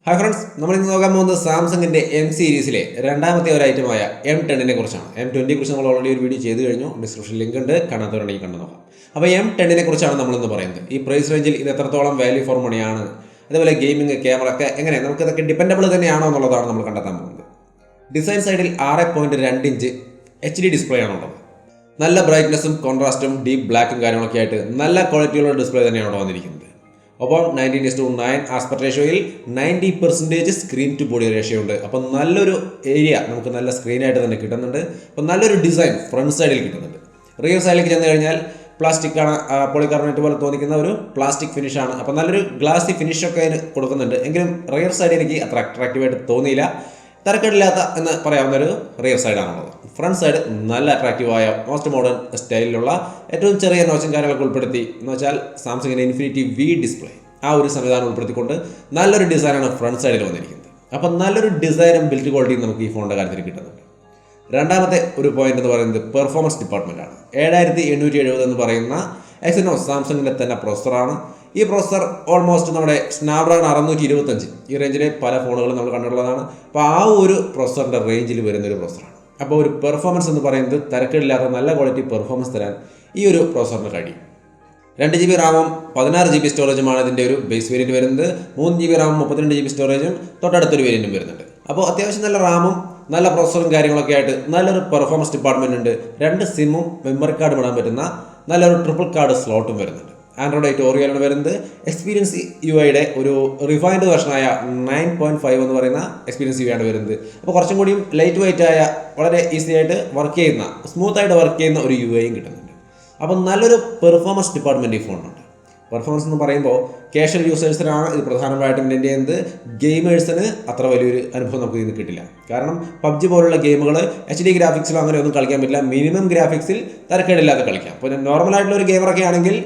Hi friends, നമ്മൾ ഇന്ന് നോക്കാൻ പോകുന്നത് സാംസങ്ങിൻ്റെ എം സീരീസിലെ രണ്ടാമത്തെ ഒരു ഐറ്റമായ M10 കുറിച്ചാണ്. M20 കുറിച്ച് നമ്മൾ ഓൾറെഡി ഒരു വീഡിയോ ചെയ്ത് കഴിഞ്ഞു. ഡിസ്ക്രിപ്ഷൻ ലിങ്ക് ഉണ്ട്, കാണാത്തവരുണ്ടെങ്കിൽ കണ്ടു നോക്കാം. അപ്പോൾ M10 കുറിച്ചാണ് നമ്മളിന്ന് പറയുന്നത്. ഈ പ്രൈസ് റേഞ്ചിൽ ഇത് എത്രത്തോളം വാല്യൂ ഫോർ മണിയാണ്, അതുപോലെ ഗെയിമിംഗ് ക്യാമറ ഒക്കെ എങ്ങനെ നമുക്കിതൊക്കെ ഡിപ്പെൻഡബിൾ തന്നെയാണോ എന്നുള്ളതാണ് നമ്മൾ കണ്ടെത്താൻ പോകുന്നത്. ഡിസൈൻ സൈഡിൽ 6.2 ഇഞ്ച് HD ഡിസ്പ്ലേ ആണുള്ളത്. നല്ല ബ്രൈറ്റ്നസ്സും കോൺട്രാസ്റ്റും ഡീപ്പ് ബ്ലാക്കും കാര്യങ്ങളൊക്കെ ആയിട്ട് നല്ല ക്വാളിറ്റിയുള്ള ഡിസ്പ്ലേ തന്നെയാണ് വന്നിരിക്കുന്നത്. ഒപ്പം 19:9 ആസ്പെക്ട് റേഷ്യോയിൽ 90% സ്ക്രീൻ ടു ബോഡി റേഷ്യോ ഉണ്ട്. അപ്പം നല്ലൊരു ഏരിയ നമുക്ക് നല്ല സ്ക്രീനായിട്ട് തന്നെ കിട്ടുന്നുണ്ട്. അപ്പം നല്ലൊരു ഡിസൈൻ ഫ്രണ്ട് സൈഡിൽ കിട്ടുന്നുണ്ട്. റിയർ സൈഡിലേക്ക് ചെന്ന് കഴിഞ്ഞാൽ പ്ലാസ്റ്റിക്കാണ്, പോളികാർബണേറ്റ് പോലെ തോന്നിക്കുന്ന ഒരു പ്ലാസ്റ്റിക് ഫിനിഷാണ്. അപ്പം നല്ലൊരു ഗ്ലാസി ഫിനിഷൊക്കെ അതിന് കൊടുക്കുന്നുണ്ട്. എങ്കിലും റിയർ സൈഡ് എനിക്ക് അത്ര അട്രാക്റ്റീവായിട്ട് തോന്നിയില്ല. തരക്കേടില്ലാത്ത എന്ന് പറയാവുന്ന ഒരു റിയർ സൈഡാണുള്ളത്. ഫ്രണ്ട് സൈഡ് നല്ല അട്രാക്റ്റീവായ മോസ്റ്റ് മോഡേൺ സ്റ്റൈലിലുള്ള ഏറ്റവും ചെറിയ നോച്ചും കാര്യങ്ങളൊക്കെ ഉൾപ്പെടുത്തി എന്ന് വെച്ചാൽ സാംസങ്ങിൻ്റെ ഇൻഫിനിറ്റി V ഡിസ്പ്ലേ ആ ഒരു സംവിധാനം ഉൾപ്പെടുത്തിക്കൊണ്ട് നല്ലൊരു ഡിസൈനാണ് ഫ്രണ്ട് സൈഡിൽ വന്നിരിക്കുന്നത്. അപ്പം നല്ലൊരു ഡിസൈനും ബിൽഡ് ക്വാളിറ്റിയും നമുക്ക് ഈ ഫോണിൻ്റെ കാര്യത്തിൽ കിട്ടുന്നുണ്ട്. രണ്ടാമത്തെ ഒരു പോയിന്റ് എന്ന് പറയുന്നത് പെർഫോമൻസ് ഡിപ്പാർട്ട്മെൻറ്റാണ്. 7870 എന്ന് പറയുന്ന എക്സിനോസ് സാംസങ്ങിൻ്റെ തന്നെ പ്രോസസ്സറാണ്. ഈ പ്രോസസ്സർ ഓൾമോസ്റ്റ് നമ്മുടെ സ്നാപ്ഡ്രാഗൺ 625 ഈ റേഞ്ചിലെ പല ഫോണുകളും നമ്മൾ കണ്ടിട്ടുള്ളതാണ്. അപ്പോൾ ആ ഒരു പ്രോസസ്സറിൻ്റെ റേഞ്ചിൽ വരുന്നൊരു പ്രോസസ്സറാണ്. അപ്പോൾ ഒരു പെർഫോമൻസ് എന്ന് പറയുന്നത് തരക്കേടില്ലാത്ത നല്ല ക്വാളിറ്റി പെർഫോമൻസ് തരാൻ ഈ ഒരു പ്രോസസ്സറിന് കഴിയും. 2GB റാമും 16GB സ്റ്റോറേജുമാണ് ഇതിൻ്റെ ഒരു ബേസ് വേരിയൻറ്റ് വരുന്നത്. 3GB റാമും 32GB സ്റ്റോറേജും തൊട്ടടുത്തൊരു വേരിയൻറ്റും വരുന്നുണ്ട്. അപ്പോൾ അത്യാവശ്യം നല്ല റാമും നല്ല പ്രോസസ്സറും കാര്യങ്ങളൊക്കെ ആയിട്ട് നല്ലൊരു പെർഫോമൻസ് ഡിപ്പാർട്ട്മെൻറ്റ് ഉണ്ട്. 2 സിമ്മും മെമ്മറി കാർഡും ഇടാൻ പറ്റുന്ന നല്ലൊരു ട്രിപ്പിൾ കാർഡ് സ്ലോട്ടും വരുന്നുണ്ട്. ആൻഡ്രോയിഡ് 8 ഓറിയോയാണ് വരുന്നത്. എക്സ്പീരിയൻസ് യുഐയുടെ ഒരു റിഫൈൻഡ് വെർഷനായ 9.5 എന്ന് പറയുന്ന എക്സ്പീരിയൻസ് യുഐ ആണ് വരുന്നത്. അപ്പോൾ കുറച്ചും കൂടിയും ലൈറ്റ് വെയിറ്റ് ആയ വളരെ ഈസി ആയിട്ട് വർക്ക് ചെയ്യുന്ന സ്മൂത്തായിട്ട് വർക്ക് ചെയ്യുന്ന ഒരു യുഐയും കിട്ടുന്നുണ്ട്. അപ്പോൾ നല്ലൊരു പെർഫോമൻസ് ഡിപ്പാർട്ട്മെൻറ്റ് ഈ ഫോണിനുണ്ട്. പെർഫോമൻസ് എന്ന് പറയുമ്പോൾ കാഷ്വൽ യൂസേഴ്സിനാണ് ഇത് പ്രധാനമായിട്ടും ഇതിൻ്റെ എന്ത് ഗെയിമേഴ്സിന് അത്ര വലിയൊരു അനുഭവം നമുക്ക് ഇതിന് കിട്ടില്ല. കാരണം PUBG പോലുള്ള ഗെയിമുകൾ HD ഗ്രാഫിക്സിലോ അങ്ങനെ ഒന്നും കളിക്കാൻ പറ്റില്ല. മിനിമം ഗ്രാഫിക്സിൽ തരക്കേടില്ലാതെ കളിക്കാം. അപ്പോൾ നോർമലായിട്ടുള്ള ഒരു ഗെയിമറൊക്കെ ആണെങ്കിൽ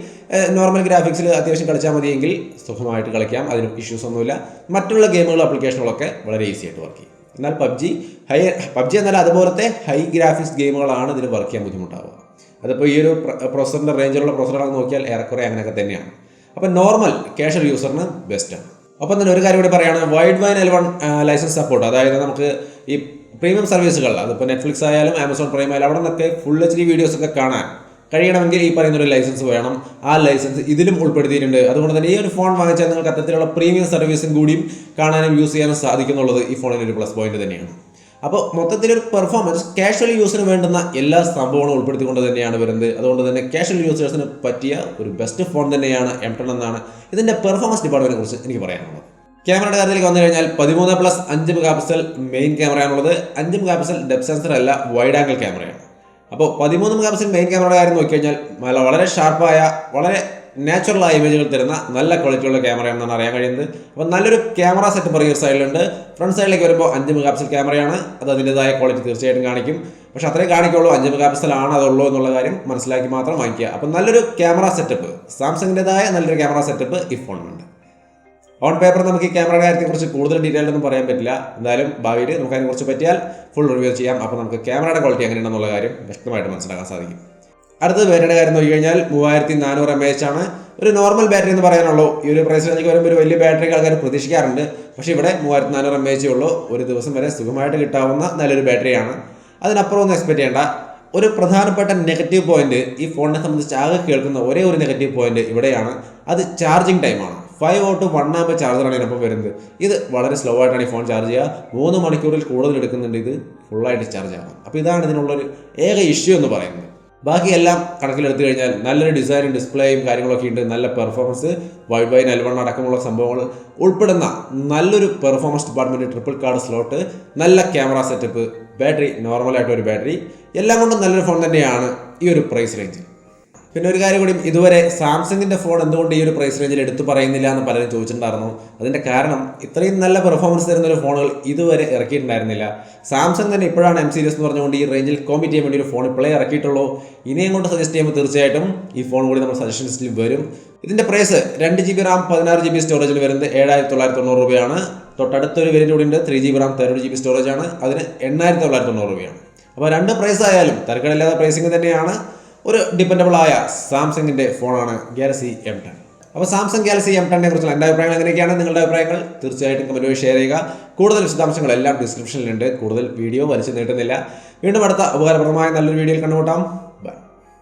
നോർമൽ ഗ്രാഫിക്സിൽ അത്യാവശ്യം കളിച്ചാൽ മതിയെങ്കിൽ സുഖമായിട്ട് കളിക്കാം, അതിന് ഇഷ്യൂസ് ഒന്നുമില്ല. മറ്റുള്ള ഗെയിമുകൾ ആപ്ലിക്കേഷനുകളൊക്കെ വളരെ ഈസി ആയിട്ട് വർക്ക് ചെയ്യും. എന്നാൽ PUBG എന്നാൽ അതുപോലത്തെ ഹൈ ഗ്രാഫിക്സ് ഗെയിമുകളാണ് ഇതിൽ വർക്ക് ചെയ്യാൻ ബുദ്ധിമുട്ടാവുക. അതിപ്പോൾ ഈ ഒരു പ്രോസസറിൻ്റെ റേഞ്ചിലുള്ള പ്രോസസറാണെന്ന് നോക്കിയാൽ ഏറെക്കുറെ അങ്ങനെയൊക്കെ തന്നെയാണ്. അപ്പോൾ നോർമൽ കാഷ്വൽ യൂസറിന് ബെസ്റ്റാണ്. ഒപ്പം തന്നെ ഒരു കാര്യം കൂടി പറയുകയാണ്, wide wine L1 licence support. അതായത് നമുക്ക് ഈ പ്രീമിയം സർവീസുകൾ, അതിപ്പോൾ നെറ്റ്ഫ്ലിക്സ് ആയാലും ആമസോൺ പ്രൈം ആയാലും അവിടെ നിന്നൊക്കെ ഫുൾ HD വീഡിയോസൊക്കെ കാണാൻ കഴിയണമെങ്കിൽ ഈ പറയുന്നൊരു ലൈസൻസ് വേണം. ആ ലൈസൻസ് ഇതിലും ഉൾപ്പെടുത്തിയിട്ടുണ്ട്. അതുകൊണ്ട് തന്നെ ഈ ഒരു ഫോൺ വാങ്ങിച്ചാൽ നിങ്ങൾക്ക് അത്തരത്തിലുള്ള പ്രീമിയം സർവീസും കൂടിയും കാണാനും യൂസ് ചെയ്യാനും സാധിക്കുന്നുള്ളത് ഈ ഫോണിൻ്റെ ഒരു പ്ലസ് പോയിന്റ് തന്നെയാണ്. അപ്പോൾ മൊത്തത്തിലൊരു പെർഫോമൻസ് കാഷ്വൽ യൂസിന് വേണ്ടുന്ന എല്ലാ സംഭവങ്ങളും ഉൾപ്പെടുത്തിക്കൊണ്ട് തന്നെയാണ് വരുന്നത്. അതുകൊണ്ട് തന്നെ കാഷ്വൽ യൂസേഴ്സിന് പറ്റിയ ഒരു ബെസ്റ്റ് ഫോൺ തന്നെയാണ് M10 എന്നാണ് ഇതിൻ്റെ പെർഫോമൻസ് ഡിപ്പാർട്ട്മെൻറ്റിനെ കുറിച്ച് എനിക്ക് പറയാനുള്ളത്. ക്യാമറയുടെ കാര്യത്തിലേക്ക് വന്നു കഴിഞ്ഞാൽ 13+5 മെഗാപിക്സൽ മെയിൻ ക്യാമറയാണുള്ളത്. 5 മെഗാപിക്സൽ ഡെപ്ത് സെൻസർ അല്ല, വൈഡ് ആംഗിൾ ക്യാമറയാണ്. അപ്പോൾ 13 മെഗാപിക്സൽ മെയിൻ ക്യാമറയുടെ കാര്യം നോക്കിക്കഴിഞ്ഞാൽ വളരെ ഷാർപ്പായ വളരെ നാച്ചുറലായ ഇമേജുകൾ തരുന്ന നല്ല ക്വാളിറ്റിയുള്ള ക്യാമറയാണെന്നാണ് അറിയാൻ കഴിയുന്നത്. അപ്പോൾ നല്ലൊരു ക്യാമറ സെറ്റപ്പ് റിയർ സൈഡിലുണ്ട്. ഫ്രണ്ട് സൈഡിലേക്ക് വരുമ്പോൾ 5 മെഗാപിക്സൽ ക്യാമറയാണ്. അത് അതിൻ്റെതായ ക്വാളിറ്റി തീർച്ചയായിട്ടും കാണിക്കും. പക്ഷേ അത്രയും കാണിക്കുള്ളൂ, 5 മെഗാപിക്സൽ ആണ് അതുള്ളൂ എന്നുള്ള കാര്യം മനസ്സിലാക്കി മാത്രം വാങ്ങിക്കുക. അപ്പോൾ നല്ലൊരു ക്യാമറ സെറ്റപ്പ്, സാംസങ്ങിൻ്റെതായ നല്ലൊരു ക്യാമറ സെറ്റപ്പ് ഈ ഫോണിനുണ്ട്. ഓൺ പേപ്പർ നമുക്ക് ഈ ക്യാമറയുടെ കാര്യത്തെക്കുറിച്ച് കൂടുതൽ ഡീറ്റെയിൽ ഒന്നും പറയാൻ പറ്റില്ല. എന്തായാലും ഭാവിയിൽ നമുക്ക് അതിനെക്കുറിച്ച് പറ്റിയാൽ ഫുൾ റിവ്യൂ ചെയ്യാം. അപ്പോൾ നമുക്ക് ക്യാമറയുടെ ക്വാളിറ്റി എങ്ങനെയാണെന്നുള്ള കാര്യം വ്യക്തമായിട്ട് മനസ്സിലാക്കാൻ സാധിക്കും. അടുത്തത് ബാറ്ററിയുടെ കാര്യം നോക്കി കഴിഞ്ഞാൽ 3400 mAh ആണ്. ഒരു നോർമൽ ബാറ്ററി എന്ന് പറയാനുള്ളൂ. ഈ ഒരു പ്രൈസ് റേഞ്ചിലേക്ക് വരുമ്പോൾ ഒരു വലിയ ബാറ്ററി ആൾക്കാർ പ്രതീക്ഷിക്കാറുണ്ട്. പക്ഷേ ഇവിടെ 3400 mAh ഉള്ളൂ. ഒരു ദിവസം വരെ സുഖമായിട്ട് കിട്ടാവുന്ന നല്ലൊരു ബാറ്ററിയാണ്. അതിനപ്പുറം ഒന്നും എക്സ്പെക്ട് ചെയ്യേണ്ട. ഒരു പ്രധാനപ്പെട്ട നെഗറ്റീവ് പോയിന്റ് ഈ ഫോണിനെ സംബന്ധിച്ച് ആകെ കേൾക്കുന്ന ഒരേ ഒരു നെഗറ്റീവ് പോയിന്റ് ഇവിടെയാണ്. അത് ചാർജിങ് ടൈമാണ്. 5 watt 1 amp ചാർജറാണ് ഇതിനൊപ്പം വരുന്നത്. ഇത് വളരെ സ്ലോ ആയിട്ടാണ് ഈ ഫോൺ ചാർജ് ചെയ്യുക. 3 മണിക്കൂറിൽ കൂടുതൽ എടുക്കുന്നുണ്ട് ഇത് ഫുള്ളായിട്ട് ചാർജ് ആവാൻ. അപ്പോൾ ഇതാണ് ഇതിനുള്ളൊരു ഏക ഇഷ്യൂ എന്ന് പറയുന്നത്. ബാക്കിയെല്ലാം കണക്കിലെടുത്തു കഴിഞ്ഞാൽ നല്ലൊരു ഡിസൈനും ഡിസ്പ്ലേയും കാര്യങ്ങളൊക്കെ ഉണ്ട്. നല്ല പെർഫോമൻസ്, വൈഡ് വൈൻ L1 അടക്കമുള്ള സംഭവങ്ങൾ ഉൾപ്പെടുന്ന നല്ലൊരു performance department, triple card slot, നല്ല ക്യാമറ സെറ്റപ്പ്, ബാറ്ററി നോർമലായിട്ടൊരു ബാറ്ററി, എല്ലാം കൊണ്ടും നല്ലൊരു ഫോൺ തന്നെയാണ് ഈ ഒരു പ്രൈസ് റേഞ്ചിൽ. പിന്നെ ഒരു കാര്യം കൂടി, ഇതുവരെ സാംസങ്ങിൻ്റെ ഫോൺ എന്തുകൊണ്ട് ഈ ഒരു പ്രൈസ് റേഞ്ചിൽ എടുത്തു പറയുന്നില്ല എന്ന് പലരും ചോദിച്ചിട്ടുണ്ടായിരുന്നു. അതിൻ്റെ കാരണം ഇത്രയും നല്ല പെർഫോമൻസ് തരുന്ന ഒരു ഫോണുകൾ ഇതുവരെ ഇറക്കിയിട്ടുണ്ടായിരുന്നില്ല. സാംസങ് തന്നെ ഇപ്പോഴാണ് M സീരീസ് എന്ന് പറഞ്ഞുകൊണ്ട് ഈ റേഞ്ചിൽ കോമ്പീറ്റ് ചെയ്യാൻ വേണ്ടി ഒരു ഫോൺ ഇപ്പോഴേ ഇറക്കിയിട്ടുള്ളൂ. ഇനിയും കൊണ്ട് സജസ്റ്റ് ചെയ്യുമ്പോൾ തീർച്ചയായിട്ടും ഈ ഫോൺ കൂടി നമ്മൾ സജഷൻ ലിസ്റ്റിൽ വരും. ഇതിൻ്റെ പ്രൈസ് 2GB റാം 16GB സ്റ്റോറേജിൽ വരുന്നത് 7990 രൂപയാണ്. തൊട്ടടുത്തൊരു വേരിയൻ്റ് കൂടി ഉണ്ട്, 3GB റാം 32GB സ്റ്റോറേജ് ആണ്. അതിന് 8990 രൂപയാണ്. അപ്പോൾ രണ്ട് പ്രൈസ് ആയാലും തരക്കേടില്ലാത്ത പ്രൈസിങ് തന്നെയാണ്. ഒരു ഡിപ്പെൻഡബിൾ ആയ സാംസങ്ങിൻ്റെ ഫോണാണ് ഗാലക്സി M10. അപ്പോൾ സാംസങ് ഗാലക്സി M10 കുറിച്ചുള്ള എൻ്റെ അഭിപ്രായങ്ങൾ എങ്ങനെയൊക്കെയാണ്? നിങ്ങളുടെ അഭിപ്രായങ്ങൾ തീർച്ചയായിട്ടും കമന്റ് വഴി ഷെയർ ചെയ്യുക. കൂടുതൽ വിശദാംശങ്ങളെല്ലാം ഡിസ്ക്രിപ്ഷനിലുണ്ട്. കൂടുതൽ വീഡിയോ വലിച്ചു നീട്ടുന്നില്ല. വീണ്ടും അടുത്ത ഉപകാരപ്രദമായ നല്ലൊരു വീഡിയോയിൽ കണ്ടുമുട്ടാം.